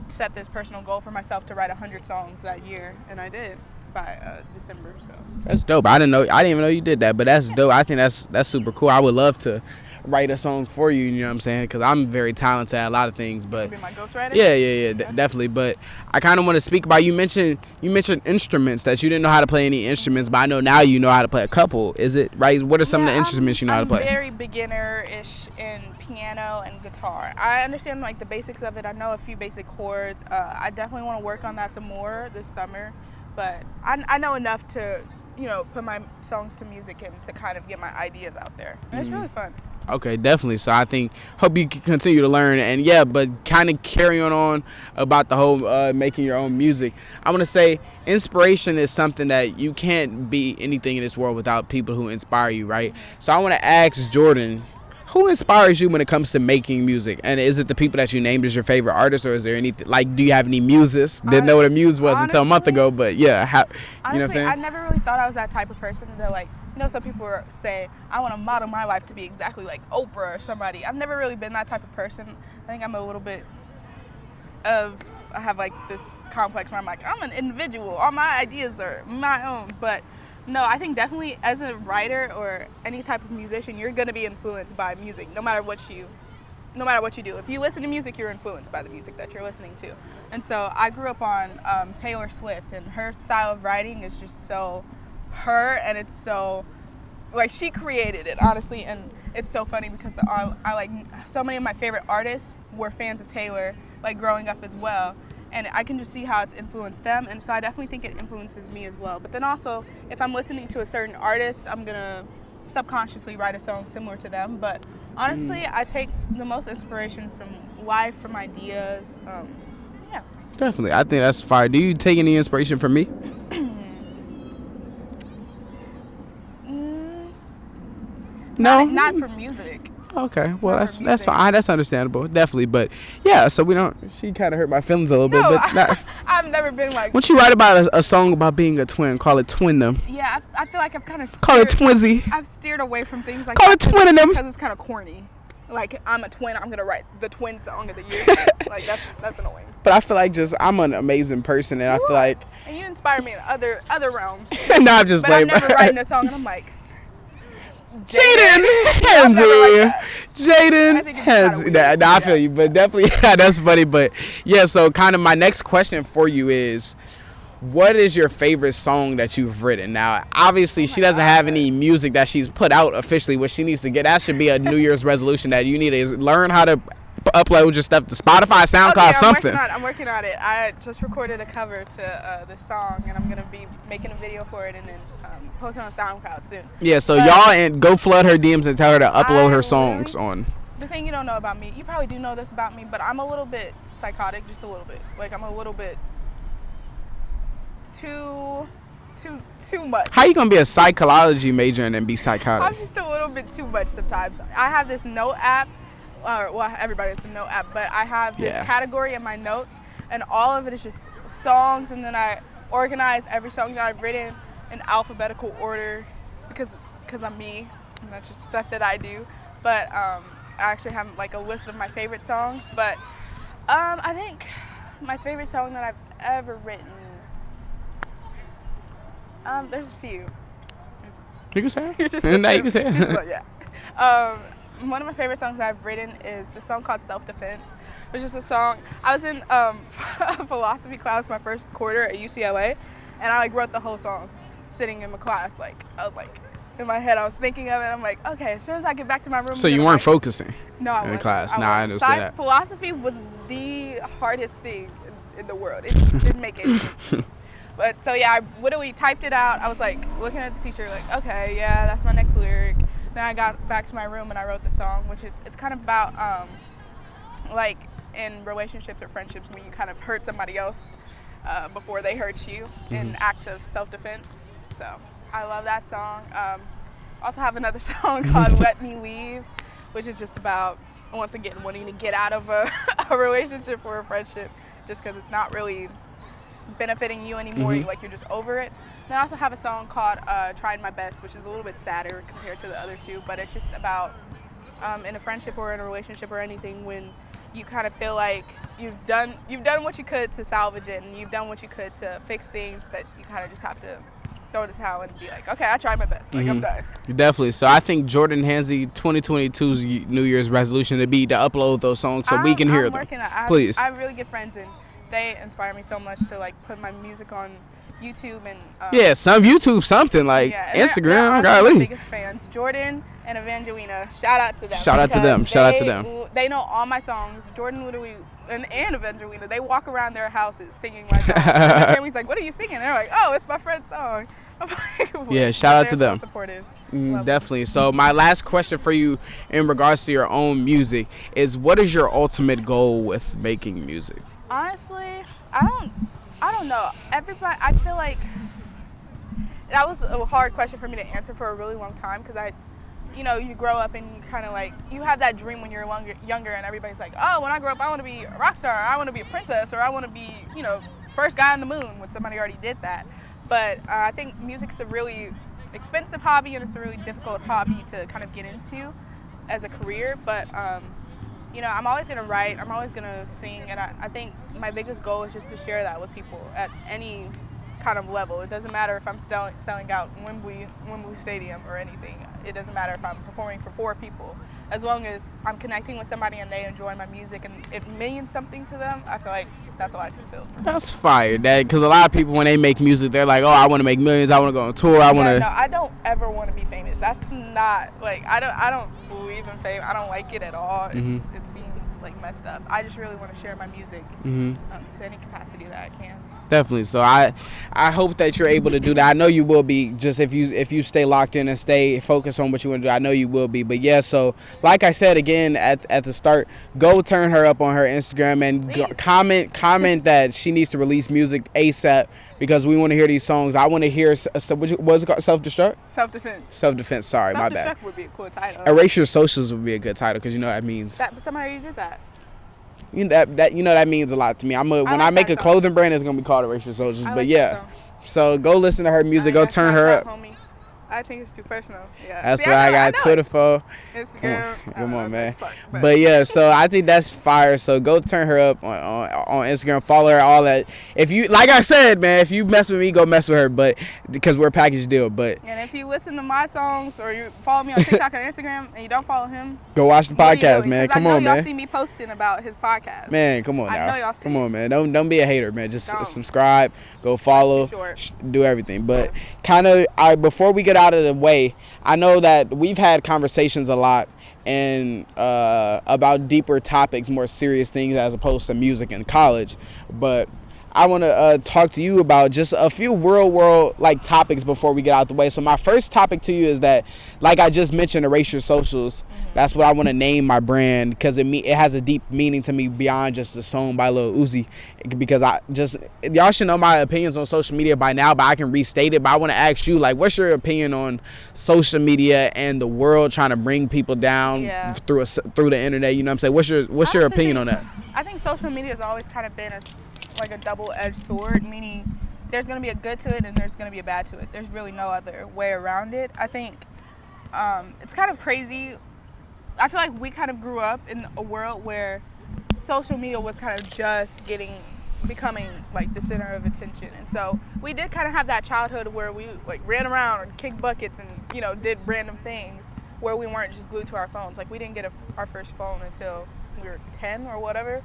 set this personal goal for myself to write 100 songs that year, and I did by December. So that's dope. I didn't even know you did that, but that's dope. I think that's super cool. I would love to write a song for you, you know what I'm saying, because I'm very talented at a lot of things. But you be my ghostwriter? Yeah, definitely. But I kind of want to speak about, you mentioned instruments, that you didn't know how to play any instruments, but I know now you know how to play a couple. Is it right? What are some of the instruments you know how to play? I'm very beginner-ish in piano and guitar. I understand like the basics of it. I know a few basic chords. I definitely want to work on that some more this summer, but I know enough to put my songs to music and to kind of get my ideas out there, and it's really fun. Okay, definitely. So I hope you can continue to learn, and but kind of carry on about the whole making your own music. I want to say inspiration is something that you can't be anything in this world without people who inspire you, right? So I want to ask Jordan, who inspires you when it comes to making music? And is it the people that you named as your favorite artists, or is there anything, like, do you have any muses? Didn't know what a muse was until a month ago, but yeah, you know what I'm saying? I never really thought I was that type of person that, like, some people say, I want to model my life to be exactly like Oprah or somebody. I've never really been that type of person. I think I'm a little bit I have like this complex where I'm like, I'm an individual. All my ideas are my own. But No, I think definitely as a writer or any type of musician, you're gonna be influenced by music, no matter what you do. If you listen to music, you're influenced by the music that you're listening to. And so I grew up on Taylor Swift, and her style of writing is just so her, and it's so like she created it, honestly. And it's so funny because I like so many of my favorite artists were fans of Taylor, like growing up as well. And I can just see how it's influenced them, and so I definitely think it influences me as well. But then also, if I'm listening to a certain artist, I'm gonna subconsciously write a song similar to them. But honestly, I take the most inspiration from life, from ideas. Yeah. Definitely, I think that's fire. Do you take any inspiration from me? No, not for music. Okay, well that's fine. That's understandable, definitely. But yeah, so we don't. She kind of hurt my feelings a little bit, but I've never been like. Once you write about a song about being a twin, call it twin them. Yeah, I feel like I've kind of call it twinsy. I've steered away from things like call it twinning them because it's kind of corny. Like I'm a twin, I'm gonna write the twin song of the year. Like that's annoying. But I feel like I'm an amazing person, and I feel like. And you inspire me in other realms. No, I'm just playing. But I'm never writing a song, and I'm like. Jaden Hanzy. Jaden Hanzy. Nah, I feel you, but definitely that's funny. But yeah, so kind of my next question for you is, what is your favorite song that you've written? Now, obviously, she doesn't have any music that she's put out officially, which she needs to get. That should be a New Year's resolution that you need to learn how to upload your stuff to Spotify, SoundCloud, something. I'm working on it. I just recorded a cover to this song, and I'm gonna be making a video for it and then post it on SoundCloud soon. Yeah, so y'all and go flood her DMs and tell her to upload her songs on. The thing you don't know about me, you probably do know this about me, but I'm a little bit psychotic, just a little bit. Like I'm a little bit too much. How you gonna be a psychology major and then be psychotic? I'm just a little bit too much sometimes. I have this note app. Well, everybody has a note app, but I have this category in my notes, and all of it is just songs, and then I organize every song that I've written in alphabetical order because I'm me, and that's just stuff that I do. But I actually have like a list of my favorite songs, but I think my favorite song that I've ever written, there's a few. You can say it. No, you can say it. But yeah. One of my favorite songs that I've written is the song called Self-Defense, which is a song. I was in philosophy class my first quarter at UCLA, and I like wrote the whole song sitting in my class. Like I was like in my head, I was thinking of it. I'm like, okay, as soon as I get back to my room. So you weren't focusing. No, I in wasn't. class. No, I understand that. Philosophy was the hardest thing in the world. It just didn't make any sense. But so yeah, I literally typed it out. I was like looking at the teacher, like, okay, yeah, that's my next lyric. Then I got back to my room and I wrote the song, which it's kind of about like in relationships or friendships when you kind of hurt somebody else before they hurt you in an act of self-defense. So I love that song. Also have another song called Let Me Leave, which is just about, once again, wanting to get out of a relationship or a friendship just because it's not really benefiting you anymore, like you're just over it. And I also have a song called Trying My Best, which is a little bit sadder compared to the other two, but it's just about in a friendship or in a relationship or anything when you kind of feel like you've done what you could to salvage it and you've done what you could to fix things, but you kind of just have to throw the towel and be like, okay, I tried my best, like I'm done. Definitely. So I think Jordan Hanzy 2022's New Year's resolution to be to upload those songs so we can hear them. Please. I have really good friends and they inspire me so much to like put my music on YouTube and some YouTube something like Instagram. They're my biggest fans, Jordan and Evangelina. Shout out to them. Shout out to them. They know all my songs. Jordan literally and Evangelina, they walk around their houses singing my songs. And my family's like, "What are you singing?" And they're like, "Oh, it's my friend's song." I'm like, well, yeah, shout out to them. So supportive. Definitely. So my last question for you in regards to your own music is, what is your ultimate goal with making music? Honestly, I don't know. Everybody, I feel like that was a hard question for me to answer for a really long time because you grow up and you kind of like, you have that dream when you're younger and everybody's like, oh, when I grow up, I want to be a rock star, or I want to be a princess, or I want to be, first guy on the moon when somebody already did that. But I think music's a really expensive hobby and it's a really difficult hobby to kind of get into as a career. But I'm always going to write, I'm always going to sing, and I think my biggest goal is just to share that with people at any kind of level. It doesn't matter if I'm selling out Wembley Stadium or anything. It doesn't matter if I'm performing for 4 people. As long as I'm connecting with somebody and they enjoy my music and it means something to them, I feel like that's all I fulfilled. That's fire, Dad. Because a lot of people, when they make music, they're like, oh, I want to make millions. I want to go on tour. I want to. No, I don't ever want to be famous. That's not, like, I don't believe in fame. I don't like it at all. It seems, like, messed up. I just really want to share my music to any capacity that I can. Definitely. So I hope that you're able to do that. I know you will be, just if you stay locked in and stay focused on what you want to do. I know you will be. But yeah, so like I said again at the start, go turn her up on her Instagram and comment that she needs to release music ASAP, because we want to hear these songs. I want to hear what was it called? Self-destruct? Self-defense. Self-defense. Sorry, my bad. Self-destruct would be a cool title. Erase Your Socials would be a good title, because you know what that means. But somebody already did that. You know, that means a lot to me. When I make a clothing brand, it's gonna be called Erase Your Socials. But yeah, so go listen to her music. Go turn her up. Homie. I think it's too personal. Yeah. That's what I got Twitter for. Instagram. Come on, man. But yeah, so I think that's fire. So go turn her up on Instagram. Follow her, all that. If you, like I said, man, if you mess with me, go mess with her. But because we're a package deal. But and if you listen to my songs or you follow me on TikTok and Instagram and you don't follow him, go watch the podcast, man. Come on, man. Y'all see me posting about his podcast. Man, come on now. I know y'all see. Come on, man. Don't be a hater, man. Just subscribe. Go follow. Do everything. But kind of, before we get out of the way, I know that we've had conversations a lot and about deeper topics, more serious things as opposed to music in college. But I want to talk to you about just a few real world like topics before we get out the way. So my first topic to you is that, like I just mentioned, Erase Your Socials. That's what I want to name my brand, because it has a deep meaning to me beyond just a song by Lil Uzi. Because y'all should know my opinions on social media by now, but I can restate it. But I want to ask you, like, what's your opinion on social media and the world trying to bring people down through the internet? You know what I'm saying? What's your opinion on that? I think social media has always kind of been like a double-edged sword, meaning there's going to be a good to it and there's going to be a bad to it. There's really no other way around it. I think it's kind of crazy. I feel like we kind of grew up in a world where social media was kind of just becoming like the center of attention. And so we did kind of have that childhood where we like ran around and kicked buckets and, you know, did random things where we weren't just glued to our phones. Like we didn't get our first phone until we were 10 or whatever,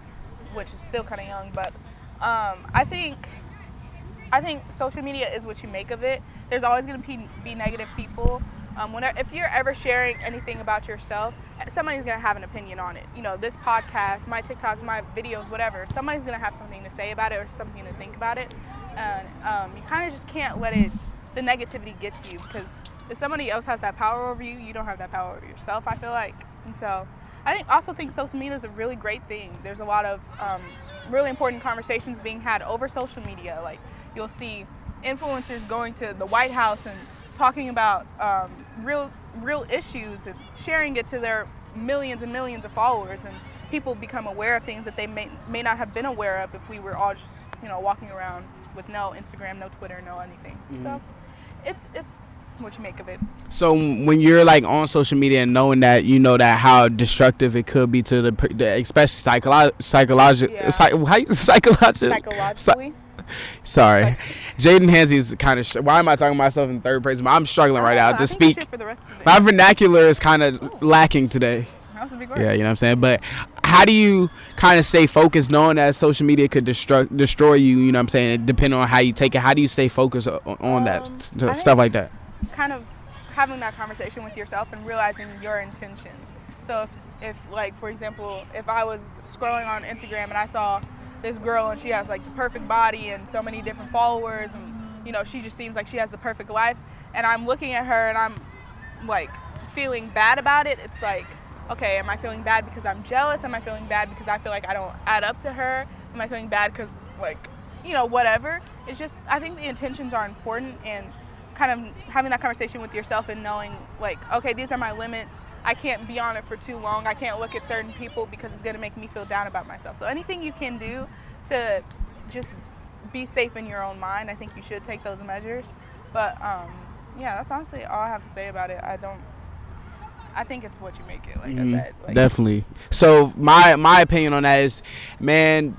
which is still kind of young. But I think social media is what you make of it. There's always going to be negative people. If you're ever sharing anything about yourself, somebody's going to have an opinion on it. You know, this podcast, my TikToks, my videos, whatever, somebody's going to have something to say about it or something to think about it. And you kind of just can't let the negativity get to you, because if somebody else has that power over you, you don't have that power over yourself, I feel like. And so I also think social media is a really great thing. There's a lot of really important conversations being had over social media. Like you'll see influencers going to the White House and talking about real issues and sharing it to their millions and millions of followers, and people become aware of things that they may not have been aware of if we were all just, you know, walking around with no Instagram, no Twitter, no anything. Mm-hmm. So it's what you make of it. So when you're like on social media and knowing that, you know, that how destructive it could be to the especially psychologically. Sorry, Jaden Hanzy is kind of. Why am I talking myself in third person? I'm struggling right now to speak. For the rest of the day. My vernacular is kind of lacking today. That's a big word. Yeah, you know what I'm saying. But how do you kind of stay focused, knowing that social media could destroy you? You know what I'm saying. Depending on how you take it, how do you stay focused on that stuff like that? Kind of having that conversation with yourself and realizing your intentions. So if like, for example, if I was scrolling on Instagram and I saw this girl and she has like the perfect body and so many different followers, and you know, she just seems like she has the perfect life, and I'm looking at her and I'm like feeling bad about it, it's like, okay, am I feeling bad because I'm jealous? Am I feeling bad because I feel like I don't add up to her? Am I feeling bad because, like, you know, whatever? It's just, I think the intentions are important, and kind of having that conversation with yourself and knowing, like, okay, these are my limits. I can't be on it for too long. I can't look at certain people because it's going to make me feel down about myself. So anything you can do to just be safe in your own mind, I think you should take those measures. But, yeah, that's honestly all I have to say about it. I think it's what you make it, like I said. Like, definitely. So my opinion on that is, man,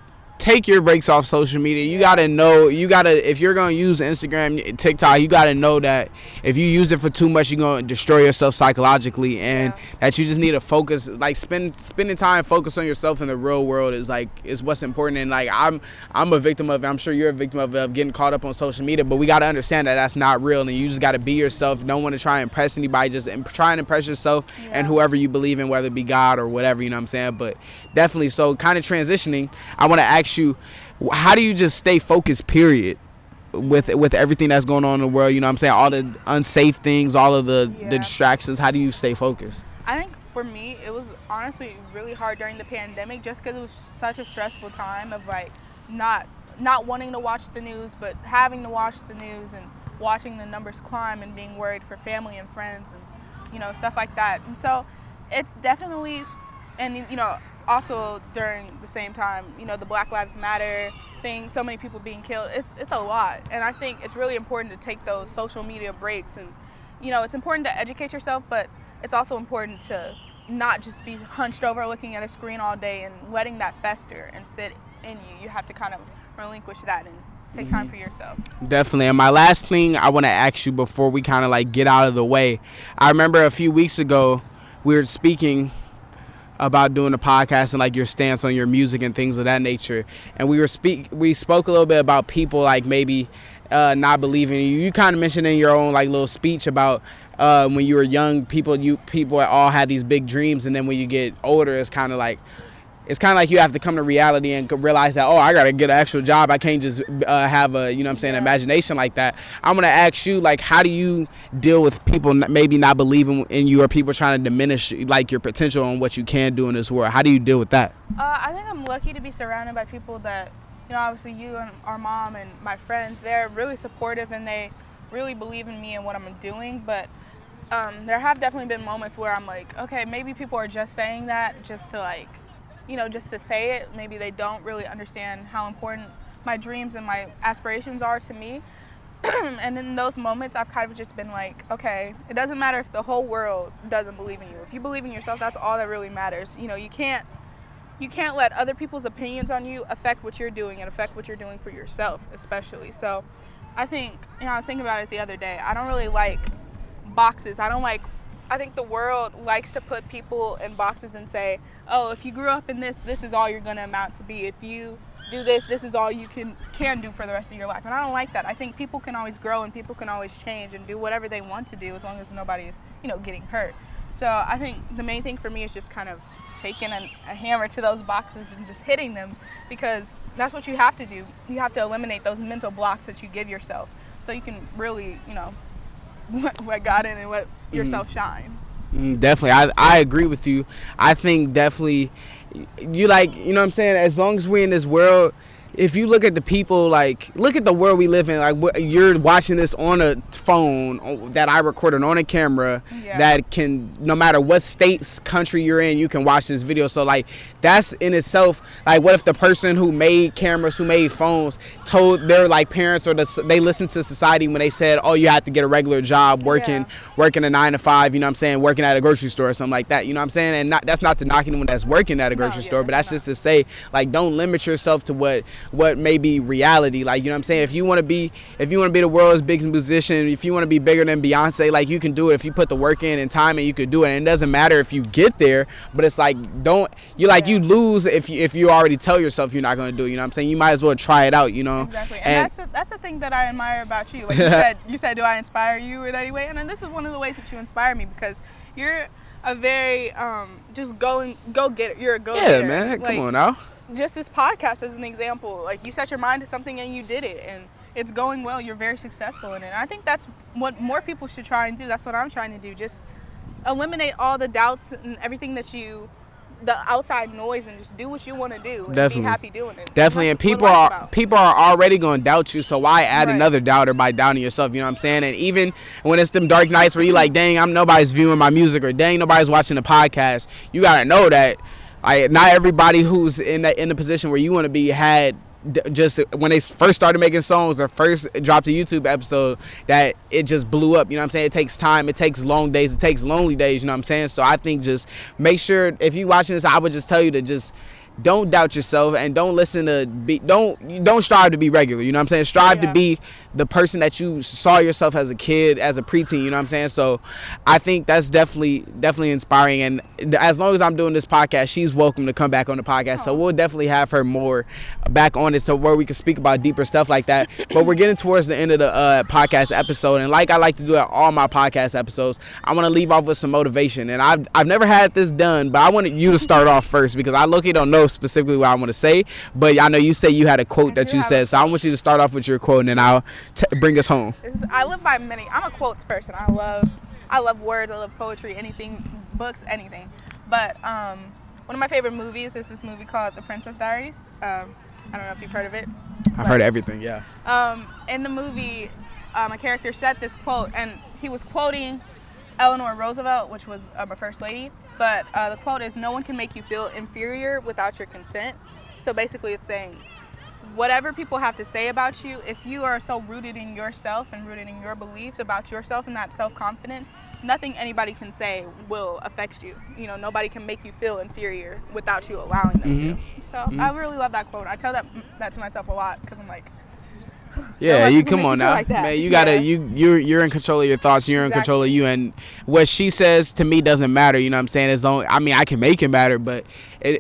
take your breaks off social media. You gotta know. If you're gonna use Instagram, TikTok, you gotta know that if you use it for too much, you're gonna destroy yourself psychologically, and that you just need to focus. Like spending time, focus on yourself in the real world is what's important. And like I'm a victim of it. I'm sure you're a victim of getting caught up on social media. But we gotta understand that that's not real, and you just gotta be yourself. Don't want to try and impress anybody. Just try and impress yourself and whoever you believe in, whether it be God or whatever. You know what I'm saying? But definitely. So kind of transitioning, I want to ask you, how do you just stay focused, period, with everything that's going on in the world? You know what I'm saying? All the unsafe things, all of the distractions. How do you stay focused? I think for me, it was honestly really hard during the pandemic, just because it was such a stressful time of like not wanting to watch the news, but having to watch the news and watching the numbers climb and being worried for family and friends and, you know, stuff like that. And so it's definitely, and, you know, also during the same time, you know, the Black Lives Matter thing, so many people being killed, it's a lot. And I think it's really important to take those social media breaks. And, you know, it's important to educate yourself, but it's also important to not just be hunched over looking at a screen all day and letting that fester and sit in you. You have to kind of relinquish that and take time for yourself. Definitely. And my last thing I want to ask you before we kind of like get out of the way, I remember a few weeks ago we were speaking about doing a podcast and like your stance on your music and things of that nature, and we spoke a little bit about people like maybe not believing in you. You kind of mentioned in your own like little speech about when you were young, people all had these big dreams, and then when you get older, it's kind of like you have to come to reality and realize that, I gotta get an actual job. I can't just have a, you know what I'm saying, imagination like that. I'm gonna ask you, like, how do you deal with people maybe not believing in you, or people trying to diminish like your potential and what you can do in this world? How do you deal with that? I think I'm lucky to be surrounded by people that, you know, obviously you and our mom and my friends, they're really supportive and they really believe in me and what I'm doing. But there have definitely been moments where I'm like, okay, maybe people are just saying that just to like, you know, just to say it. Maybe they don't really understand how important my dreams and my aspirations are to me. And in those moments, I've kind of just been like, okay, it doesn't matter if the whole world doesn't believe in you. If you believe in yourself, that's all that really matters. You know, you can't let other people's opinions on you affect what you're doing and affect what you're doing for yourself, especially. So I think, you know, I was thinking about it the other day. I don't really like boxes. I think the world likes to put people in boxes and say, oh, if you grew up in this is all you're going to amount to be. If you do this is all you can do for the rest of your life. And I don't like that. I think people can always grow and people can always change and do whatever they want to do as long as nobody is, you know, getting hurt. So I think the main thing for me is just kind of taking a hammer to those boxes and just hitting them, because that's what you have to do. You have to eliminate those mental blocks that you give yourself so you can really, you know, let God in and let yourself shine. Definitely. I agree with you. I think definitely you, like, you know what I'm saying, as long as we're in this world, if you look at the people, like, look at the world we live in, like, you're watching this on a phone that I recorded on a camera that can, no matter what state's country you're in, you can watch this video. So, like, that's in itself, like, what if the person who made cameras, who made phones, told their, like, parents, or they listened to society when they said, oh, you have to get a regular job working a 9 to 5, you know what I'm saying, working at a grocery store or something like that, you know what I'm saying? And that's not to knock anyone that's working at a grocery store, but that's just to say, like, don't limit yourself to what may be reality. Like, you know what I'm saying, if you want to be the world's biggest musician, if you want to be bigger than Beyonce, like, you can do it if you put the work in and time, and you could do it. And it doesn't matter if you get there, but it's like, you lose if you already tell yourself you're not going to do it, you know what I'm saying? You might as well try it out, you know. Exactly. And that's the thing that I admire about you. Like you said, do I inspire you in any way? And then this is one of the ways that you inspire me, because you're a very just go get it. You're a go-getter. Yeah, man. Come on now. Just this podcast as an example, like, you set your mind to something and you did it, and it's going well. You're very successful in it. And I think that's what more people should try and do. That's what I'm trying to do. Just eliminate all the doubts and everything the outside noise, and just do what you want to do and Definitely. be happy doing it. Definitely. And people are already going to doubt you, so why add another doubter by doubting yourself, you know what I'm saying? And even when it's them dark nights where you like, dang, nobody's viewing my music, or dang, nobody's watching the podcast, you got to know that not everybody who's in the position where you want to be had just when they first started making songs or first dropped a YouTube episode, that it just blew up, you know what I'm saying? It takes time, it takes long days, it takes lonely days, you know what I'm saying? So I think just make sure, if you watching this, I would just tell you to just don't doubt yourself and don't listen to don't strive to be regular. You know what I'm saying? Strive to be the person that you saw yourself as a kid, as a preteen. You know what I'm saying? So I think that's definitely inspiring. And as long as I'm doing this podcast, she's welcome to come back on the podcast. So we'll definitely have her more back on it, so where we can speak about deeper stuff like that. But we're getting towards the end of the podcast episode, and like I like to do at all my podcast episodes, I want to leave off with some motivation. And I've never had this done, but I wanted you to start off first, because I low-key don't know specifically what I want to say, but I know you say you had a quote that you said, so I want you to start off with your quote, and then I'll bring us home. I live by many. I'm a quotes person. I love words. I love poetry, anything, books, anything. But one of my favorite movies is this movie called The Princess Diaries. I don't know if you've heard of it. I've heard everything, yeah. In the movie, a character said this quote, and he was quoting Eleanor Roosevelt, which was a first lady. But the quote is, "No one can make you feel inferior without your consent." So basically it's saying, whatever people have to say about you, if you are so rooted in yourself and rooted in your beliefs about yourself and that self-confidence, nothing anybody can say will affect you. You know, nobody can make you feel inferior without you allowing them to. So I really love that quote. I tell that to myself a lot, because I'm like, yeah, you come on now, like man. You gotta, you're in control of your thoughts. You're in control of you, and what she says to me doesn't matter. You know what I'm saying? I can make it matter, but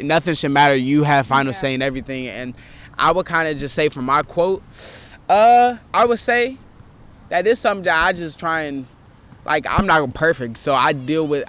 nothing should matter. You have final say in everything. And I would kind of just say from my quote, I would say that it's something that I just try and, like, I'm not perfect, so I deal with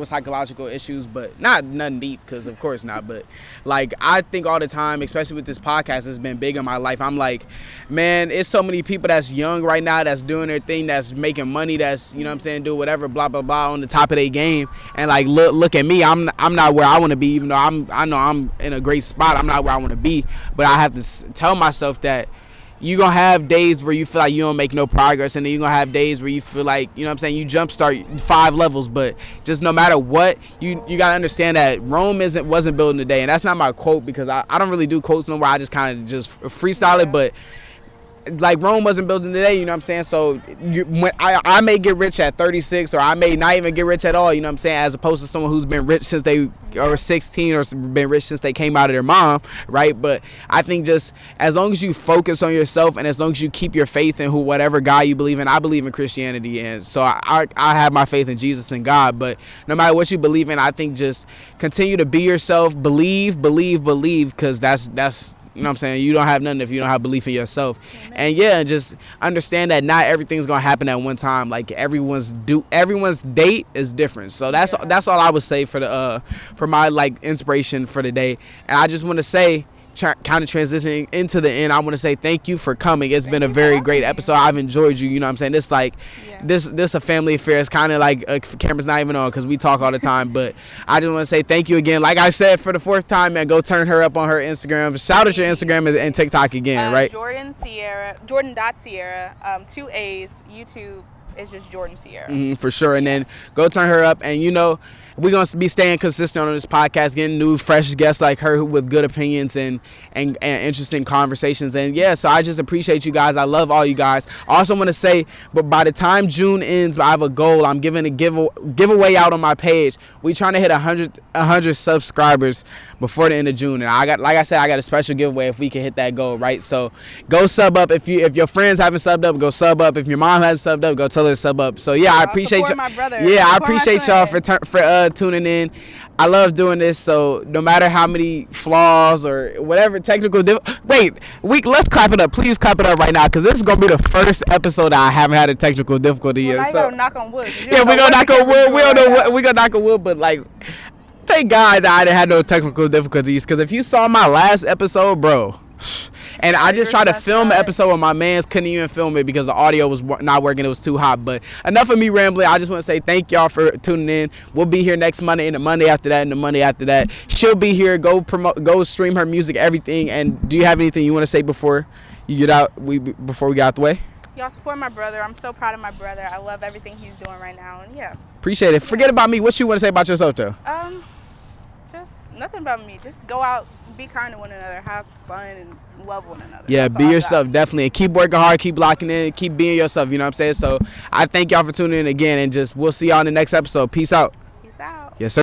psychological issues, but nothing deep, because of course not. But like, I think all the time, especially with this podcast, it's been big in my life. I'm like, man, it's so many people that's young right now, that's doing their thing, that's making money, that's, you know what I'm saying, do whatever, blah blah blah, on the top of their game. And like, look at me, I'm not where I want to be, even though I know I'm in a great spot. I'm not where I want to be, but I have to tell myself that you're going to have days where you feel like you don't make no progress, and then you're going to have days where you feel like, you know what I'm saying, you jumpstart 5 levels, but just no matter what, you got to understand that Rome wasn't built in a day. And that's not my quote, because I don't really do quotes no more. I just kind of just freestyle it, but like, Rome wasn't built in a day, you know what I'm saying? So when I may get rich at 36, or I may not even get rich at all, you know what I'm saying, as opposed to someone who's been rich since they are 16, or been rich since they came out of their mom, right? But I think just as long as you focus on yourself, and as long as you keep your faith in whatever God you believe in. I believe in Christianity, and so I have my faith in Jesus and God. But no matter what you believe in, I think just continue to be yourself, believe, because that's you know what I'm saying, you don't have nothing if you don't have belief in yourself. Amen. And just understand that not everything's gonna happen at one time. Like, everyone's date is different. So that's all I would say for my like inspiration for the day. And I just want to say, kind of transitioning into the end, I want to say thank you for coming. It's been a very great episode. I've enjoyed you. You know what I'm saying? This like this a family affair. It's kind of like camera's not even on, because we talk all the time. But I just want to say thank you again. Like I said, for the 4th time, man, go turn her up on her Instagram. Shout out your Instagram and TikTok again, right? Jordan.Sierra, 2 A's. YouTube is just Jordan Sierra. For sure. And then go turn her up. And, you know, we're going to be staying consistent on this podcast, getting new, fresh guests like her with good opinions and interesting conversations. And, yeah, so I just appreciate you guys. I love all you guys. I also want to say, but by the time June ends, I have a goal. I'm giving a giveaway out on my page. We're trying to hit 100 subscribers before the end of June. And I got a special giveaway if we can hit that goal, right? So go sub up. If your friends haven't subbed up, go sub up. If your mom hasn't subbed up, go tell her to sub up. So yeah, I appreciate you. Yeah, I appreciate y'all for tuning in. I love doing this. So no matter how many flaws or whatever technical let's clap it up. Please clap it up right now, because this is gonna be the first episode that I haven't had a technical difficulty yet. So knock on wood. Yeah, we're gonna knock on wood. We don't know what we're gonna knock on wood, but like, thank God that I didn't have no technical difficulties, because if you saw my last episode, bro, and I just tried to film an episode with my mans, couldn't even film it because the audio was not working. It was too hot. But enough of me rambling. I just want to say thank y'all for tuning in. We'll be here next Monday, and the Monday after that, and the Monday after that. She'll be here. Go stream her music, everything. And do you have anything you want to say before you get out? Before we get out the way? Y'all support my brother. I'm so proud of my brother. I love everything he's doing right now. And yeah. Appreciate it. Forget about me. What you want to say about yourself, though? Just nothing about me. Just go out, be kind to one another, have fun, and love one another. Yeah, be yourself, definitely. And keep working hard, keep locking in, keep being yourself, you know what I'm saying? So I thank y'all for tuning in again, and we'll see y'all in the next episode. Peace out.